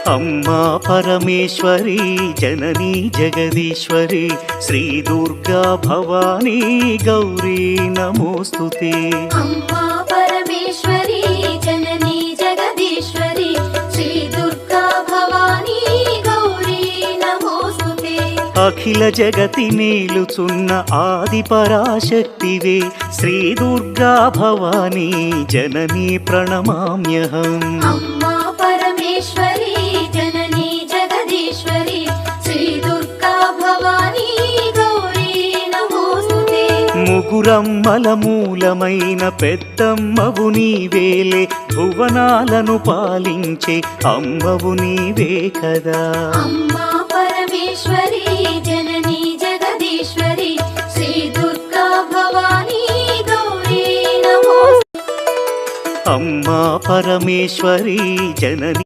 अम्मा परमेश्वरी जननी जगदीश्वरी श्री दुर्गा भवानी गौरी नमोस्तुते। अम्मा परमेश्वरी जननी जगदीश्वरी श्री दुर्गा भवानी गौरी नमोस्तुते। अखिल जगति नेलुचुन्न आदि पराशक्तिवे श्री दुर्गा भवानी जननी प्रणमाम्यहम्। अम्मा परमेश्वरी जननी जगदीश्वरी श्री दुर्गा भवानी गौरी नमोस्तुते। ముగురమ్మల మూలమైన పెద్దమ్మవు నీవేలే భువనాలను పాలించే అమ్మవు నీవే కదా। अम्मा परमेश्वरी जननी जगदीश्वरी श्री दुर्गा भवानी गौरी नमोस्तुते। अम्मा परमेश्वरी जननी